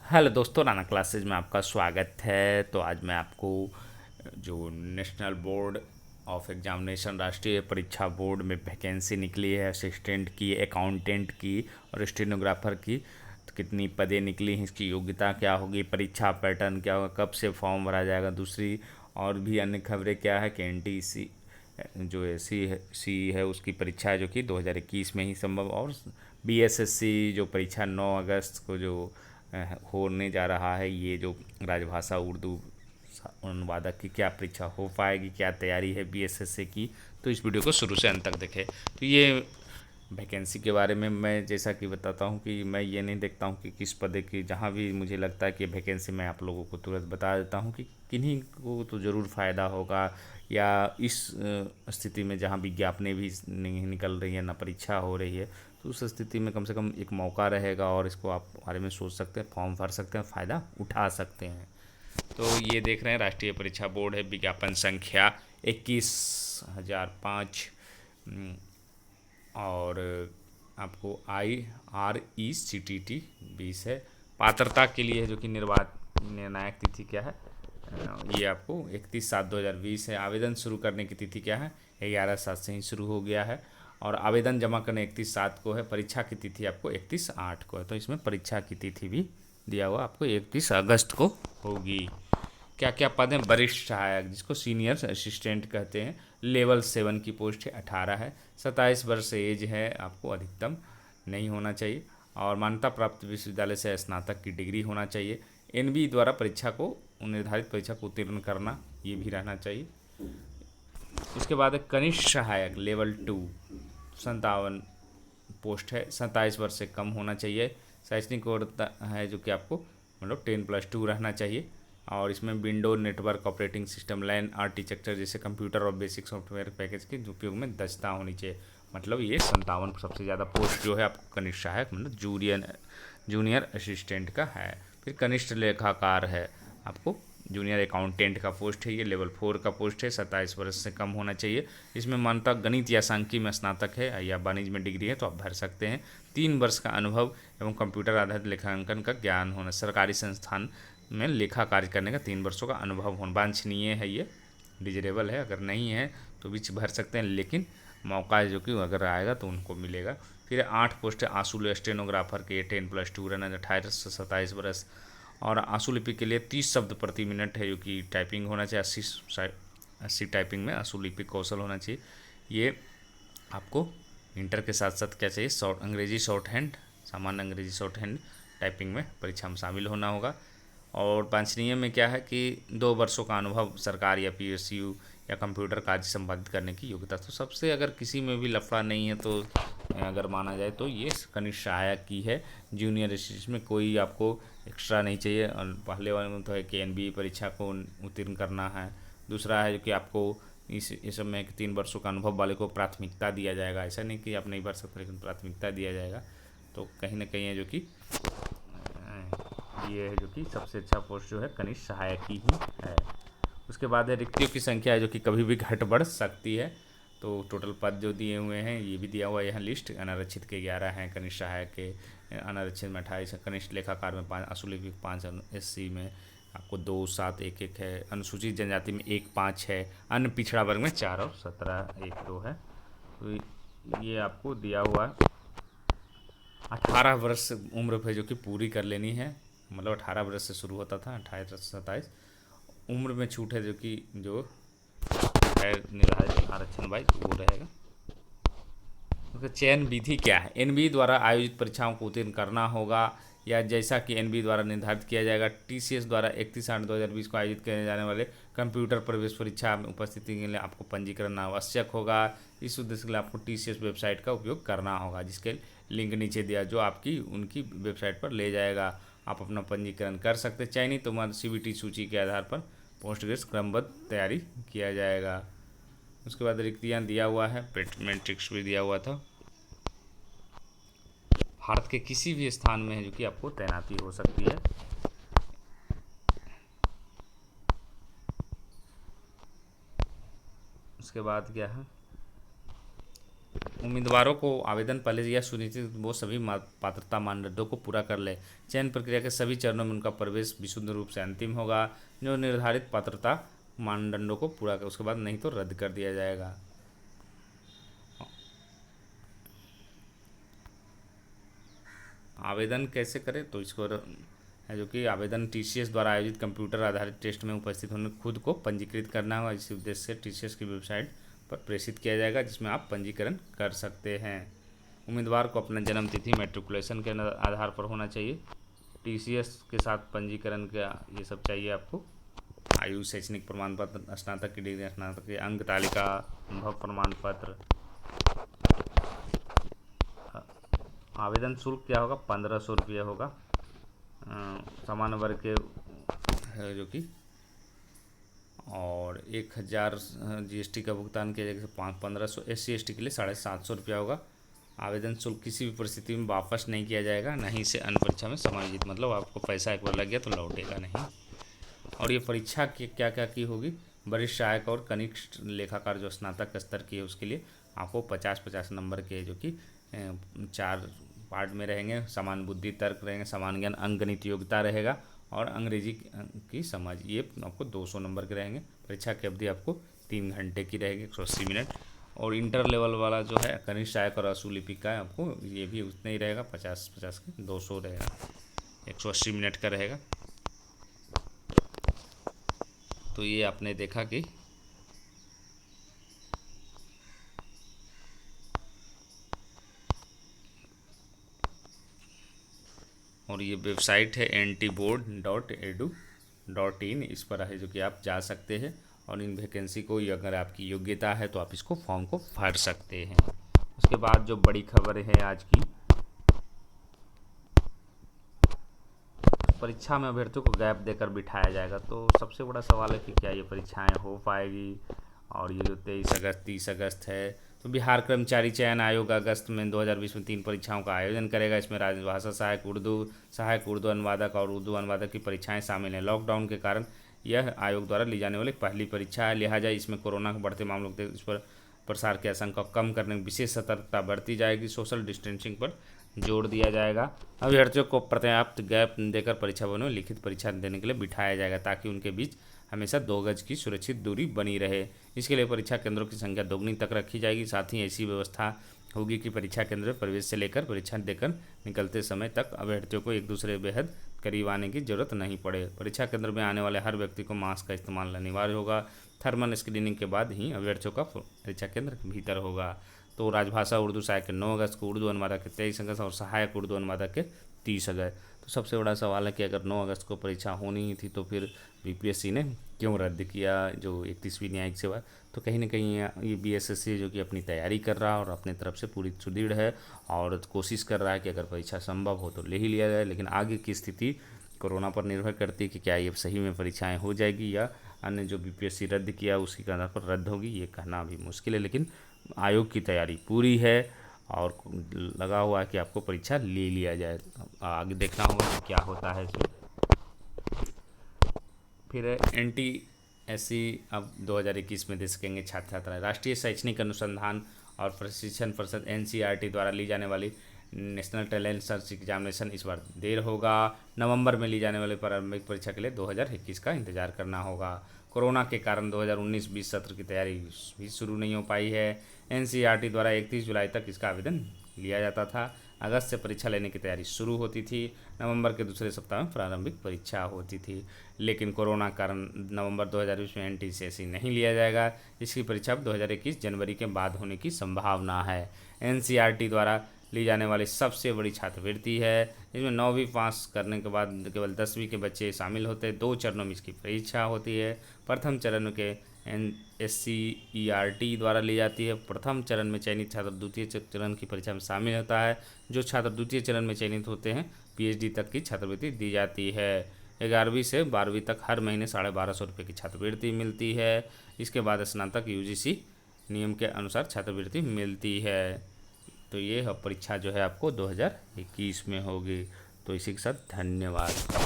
Hello दोस्तों, Rana classes में आपका स्वागत है। तो आज मैं आपको जो नेशनल बोर्ड ऑफ एग्जामिनेशन, राष्ट्रीय परीक्षा बोर्ड में वैकेंसी निकली है असिस्टेंट की, अकाउंटेंट की और स्टेनोग्राफर की, तो कितनी पदें निकली हैं, इसकी योग्यता क्या होगी, परीक्षा पैटर्न क्या होगा, कब से फॉर्म भरा जाएगा, दूसरी और भी अन्य खबरें क्या है कि एनटीसी जो सी है उसकी परीक्षा है जो कि 2021 में ही संभव, और बीएसएससी जो परीक्षा 9 अगस्त को जो होने जा रहा है, ये जो राजभाषा उर्दू अनुवादक की क्या परीक्षा हो पाएगी, क्या तैयारी है बीएसएससी की। तो इस वीडियो को शुरू से अंत तक देखें। तो ये वैकेंसी के बारे में मैं जैसा कि बताता हूँ कि मैं ये नहीं देखता हूँ कि किस पद की, जहाँ भी मुझे लगता है कि वैकेंसी मैं आप लोगों को तुरंत बता देता हूँ कि किन्हीं को तो ज़रूर फ़ायदा होगा, या इस स्थिति में जहाँ विज्ञापनें भी नहीं निकल रही है, ना परीक्षा हो रही है, तो उस स्थिति में कम से कम एक मौका रहेगा और इसको आप बारे में सोच सकते हैं, फॉर्म भर सकते हैं, फ़ायदा उठा सकते हैं। तो ये देख रहे हैं राष्ट्रीय परीक्षा बोर्ड है, विज्ञापन संख्या 21,005, और आपको IRECTT 20 है। पात्रता के लिए है जो कि निर्णायक तिथि क्या है, ये आपको 31/7/2020 है। आवेदन शुरू करने की तिथि क्या है, 11/7 से ही शुरू हो गया है, और आवेदन जमा करने 31/7 को है। परीक्षा की तिथि आपको 31/8 को है, तो इसमें परीक्षा की तिथि भी दिया हुआ आपको 31 अगस्त को होगी। क्या क्या पद हैं, वरिष्ठ सहायक जिसको सीनियर असिस्टेंट कहते हैं, लेवल 7 की पोस्ट है, 18 है, 27 वर्ष एज है आपको, अधिकतम नहीं होना चाहिए, और मान्यता प्राप्त विश्वविद्यालय से स्नातक की डिग्री होना चाहिए। एनबी द्वारा परीक्षा को, निर्धारित परीक्षा को उत्तीर्ण करना, ये भी रहना चाहिए। उसके बाद है कनिष्ठ सहायक लेवल 2, 57 पोस्ट है, 27 वर्ष से कम होना चाहिए। शैक्षणिक योग्यता है जो कि आपको मतलब 10+2 रहना चाहिए, और इसमें window network operating system, LAN architecture जैसे कंप्यूटर और बेसिक सॉफ्टवेयर पैकेज के उपयोग में दक्षता होनी चाहिए। मतलब ये 57 सबसे ज़्यादा पोस्ट जो है आपको कनिष्ठ सहायक मतलब जूनियर असिस्टेंट का है। फिर कनिष्ठ लेखाकार है आपको, जूनियर अकाउंटेंट का पोस्ट है, ये लेवल 4 का पोस्ट है, 27 वर्ष से कम होना चाहिए। इसमें मान्यता गणित या सांख्यिकी में स्नातक है या वाणिज्य में डिग्री है तो आप भर सकते हैं। 3 वर्ष का अनुभव एवं कंप्यूटर आधारित लेखांकन का ज्ञान होना, सरकारी संस्थान में लेखा कार्य करने का 3 वर्षों का अनुभव होना वांछनीय है। ये डिजरेबल है, अगर नहीं है तो भी भर सकते हैं, लेकिन मौका है जो कि अगर आएगा तो उनको मिलेगा। फिर 8 पोस्ट है आंसू स्टेनोग्राफर के, 10+2 रहना, 18 से 27 वर्ष, और आंसू लिपि के लिए 30 शब्द प्रति मिनट है जो कि टाइपिंग होना चाहिए, 80 टाइपिंग में आंसू लिपि कौशल होना चाहिए। ये आपको इंटर के साथ साथ क्या चाहिए, अंग्रेजी शॉर्ट हैंड, सामान्य अंग्रेजी शॉर्ट हैंड टाइपिंग में परीक्षा में शामिल होना होगा। और वांछनीय में क्या है कि 2 वर्षों का अनुभव सरकार या PSU या कंप्यूटर कार्य संपादित करने की योग्यता। तो सबसे अगर किसी में भी लफड़ा नहीं है तो अगर माना जाए तो ये कनिष्ठ सहायक की है। जूनियर असिस्टेंट में कोई आपको एक्स्ट्रा नहीं चाहिए, और पहले वाले में तो है कि NBE परीक्षा को उत्तीर्ण करना है। दूसरा है कि आपको इस समय 3 वर्षों का अनुभव वाले को प्राथमिकता दिया जाएगा, ऐसा नहीं कि आप नहीं भर सकते, लेकिन प्राथमिकता दिया जाएगा। तो कहीं ना कहीं है जो कि ये है जो कि सबसे अच्छा पोस्ट जो है कनिष्ठ सहायक ही है। उसके बाद है रिक्तियों की संख्या है जो कि कभी भी घट बढ़ सकती है। तो टोटल पद जो दिए हुए हैं ये भी दिया हुआ है यहाँ लिस्ट, अनारक्षित के 11 हैं, कनिष्ठ सहायक के, अनारक्षित में 28 है, कनिष्ठ लेखाकार में 5, आंसू 5, SC में आपको 2, 7, 1 है, अनुसूचित जनजाति में 1, 5 है, अन्य पिछड़ा वर्ग में 4 और 17, 1, 2 है। तो ये आपको दिया हुआ 18 वर्ष उम्र है जो कि पूरी कर लेनी है, मतलब 18 वर्ष से शुरू होता था, 28 से 27 उम्र में छूट है जो कि जो है निर्धारित आरक्षण वाइज वो रहेगा। तो चयन विधि क्या है, NBE द्वारा आयोजित परीक्षाओं को उत्तीर्ण करना होगा, या जैसा कि NBE द्वारा निर्धारित किया जाएगा। TCS द्वारा 31/8/2020 को आयोजित किए जाने वाले कंप्यूटर प्रवेश परीक्षा में उपस्थिति के लिए आपको पंजीकरण आवश्यक होगा। इस उद्देश्य के लिए आपको TCS वेबसाइट का उपयोग करना होगा, जिसके लिंक नीचे दिया जो आपकी उनकी वेबसाइट पर ले जाएगा। आप अपना पंजीकरण कर सकते हैं। चयनित उम्र CBT सूची के आधार पर पोस्ट ग्रेड क्रमबद्ध तैयारी किया जाएगा। उसके बाद रिक्तियाँ दिया हुआ है, मैट्रिक्स भी दिया हुआ था। भारत के किसी भी स्थान में है जो कि आपको तैनाती हो सकती है। उसके बाद क्या है, उम्मीदवारों को आवेदन पहले यह सुनिश्चित वो सभी पात्रता मानदंडों को पूरा कर ले। चयन प्रक्रिया के सभी चरणों में उनका प्रवेश विशुद्ध रूप से अंतिम होगा। जो निर्धारित पात्रता मानदंडों को पूरा कर उसके बाद नहीं तो रद्द कर दिया जाएगा। आवेदन कैसे करें, तो इसको है जो कि आवेदन टीसीएस द्वारा आयोजित कंप्यूटर आधारित टेस्ट में उपस्थित होने खुद को पंजीकृत करना होगा। इस उद्देश्य से टीसीएस की वेबसाइट पर प्रेषित किया जाएगा, जिसमें आप पंजीकरण कर सकते हैं। उम्मीदवार को अपना जन्म तिथि मैट्रिकुलेशन के आधार पर होना चाहिए। टीसीएस के साथ पंजीकरण का ये सब चाहिए आपको। आयु, शैक्षणिक प्रमाण पत्र, स्नातक की डिग्री, स्नातक की अंक तालिका, अनुभव प्रमाण पत्र। आवेदन शुल्क क्या होगा, 1500 रुपया होगा। सामान्य वर्ग के है जो कि, और 1000 जीएसटी का भुगतान किया जाएगा। 1500 SC/ST के लिए 750 रुपया होगा। आवेदन शुल्क किसी भी परिस्थिति में वापस नहीं किया जाएगा, ना ही इसे अन्य परीक्षा में समायोजित, मतलब आपको पैसा एक बार लग गया तो लौटेगा नहीं। और ये परीक्षा की क्या क्या की होगी, वरिष्ठ सहायक और कनिष्ठ लेखाकार जो स्नातक स्तर की है उसके लिए आपको 50-50 नंबर के जो कि 4 पार्ट में रहेंगे। समान बुद्धि, तर्क रहेंगे, समान ज्ञान, अंकगणित योग्यता रहेगा और अंग्रेजी की समझ, ये आपको 200 नंबर के रहेंगे। परीक्षा की अवधि आपको 3 घंटे की रहेगी, 180 मिनट। और इंटर लेवल वाला जो है कनिष्ठ सहायक और अशुलिपिक का आपको ये भी उतना ही रहेगा, 50-50 के 200 रहेगा, 180 मिनट का रहेगा। तो ये आपने देखा कि और ये वेबसाइट है ntboard.edu.in, इस पर है जो कि आप जा सकते हैं और इन वैकेंसी को अगर आपकी योग्यता है तो आप इसको फॉर्म को भर सकते हैं। उसके बाद जो बड़ी खबर है आज की, परीक्षा में अभ्यर्थियों को गैप देकर बिठाया जाएगा। तो सबसे बड़ा सवाल है कि क्या ये परीक्षाएं हो पाएगी। और ये जो 23 अगस्त 30 अगस्त है, तो बिहार कर्मचारी चयन आयोग अगस्त में 2020 में 3 परीक्षाओं का आयोजन करेगा। इसमें राजभाषा सहायक, उर्दू अनुवादक और उर्दू अनुवादक की परीक्षाएं शामिल हैं। लॉकडाउन के कारण यह आयोग द्वारा ली जाने वाली पहली परीक्षा है, लिहाजा इसमें कोरोना के बढ़ते मामलों के इस पर प्रसार की आशंका को कम करने में विशेष सतर्कता बरती जाएगी। सोशल डिस्टेंसिंग पर जोर दिया जाएगा। अभ्यर्थियों को पर्याप्त गैप देकर परीक्षा भवन में लिखित परीक्षा देने के लिए बिठाया जाएगा, ताकि उनके बीच हमेशा 2 गज की सुरक्षित दूरी बनी रहे। इसके लिए परीक्षा केंद्रों की संख्या दोगुनी तक रखी जाएगी। साथ ही ऐसी व्यवस्था होगी कि परीक्षा केंद्र में प्रवेश से लेकर परीक्षा देकर निकलते समय तक अभ्यर्थियों को एक दूसरे बेहद करीब आने की जरूरत नहीं पड़े। परीक्षा केंद्र में आने वाले हर व्यक्ति को मास्क का इस्तेमाल अनिवार्य होगा। थर्मल स्क्रीनिंग के बाद ही अभ्यर्थियों का परीक्षा केंद्र के भीतर होगा। तो राजभाषा उर्दू सहायक के 9 अगस्त को, उर्दू अनुवादक के 23 अगस्त और सहायक उर्दू अनुवादक के 30 अगस्त। तो सबसे बड़ा सवाल है कि अगर 9 अगस्त को परीक्षा होनी ही थी तो फिर बीपीएससी ने क्यों रद्द किया जो 31वीं न्यायिक सेवा। तो कहीं ना कहीं ये बीएसएससी जो कि अपनी तैयारी कर रहा है और अपनी तरफ से पूरी सुदृढ़ है और कोशिश कर रहा है कि अगर परीक्षा संभव हो तो ले ही लिया जाए। लेकिन आगे की स्थिति कोरोना पर निर्भर करती है कि क्या ये सही में परीक्षाएँ हो जाएगी या अन्य जो बीपीएससी रद्द किया उसके आधार पर रद्द होगी, ये कहना अभी मुश्किल है। लेकिन आयोग की तैयारी पूरी है और लगा हुआ है कि आपको परीक्षा ले लिया जाए। आगे देखना होगा कि क्या होता है इसमें। फिर NTSC अब 2021 में दे सकेंगे छात्र छात्राएं। राष्ट्रीय शैक्षणिक अनुसंधान और प्रशिक्षण परिषद NCERT द्वारा ली जाने वाली नेशनल टैलेंट सर्च एग्जामिनेशन इस बार देर होगा। नवंबर में ली जाने वाली प्रारंभिक परीक्षा के लिए 2021 का इंतजार करना होगा। कोरोना के कारण 2019-20 सत्र की तैयारी भी शुरू नहीं हो पाई है। NCERT द्वारा 31 जुलाई तक इसका आवेदन लिया जाता था। अगस्त से परीक्षा लेने की तैयारी शुरू होती थी। नवंबर के दूसरे सप्ताह में प्रारंभिक परीक्षा होती थी। लेकिन कोरोना के कारण नवंबर 2020 में NTSC नहीं लिया जाएगा। इसकी परीक्षा 2021 जनवरी के बाद होने की संभावना है। NCERT द्वारा ली जाने वाली सबसे बड़ी छात्रवृत्ति है। इसमें 9वीं पास करने के बाद केवल 10वीं के बच्चे शामिल होते हैं। 2 चरणों में इसकी परीक्षा होती है। प्रथम चरण के NSCERT द्वारा ली जाती है। प्रथम चरण में चयनित छात्र द्वितीय चरण की परीक्षा में शामिल होता है। जो छात्र द्वितीय चरण में चयनित होते हैं PhD तक की छात्रवृत्ति दी जाती है। 11वीं से 12वीं तक हर महीने 1250 रुपये की छात्रवृत्ति मिलती है। इसके बाद स्नातक UGC नियम के अनुसार छात्रवृत्ति मिलती है। तो ये परीक्षा जो है आपको 2021 में होगी। तो इसी के साथ धन्यवाद।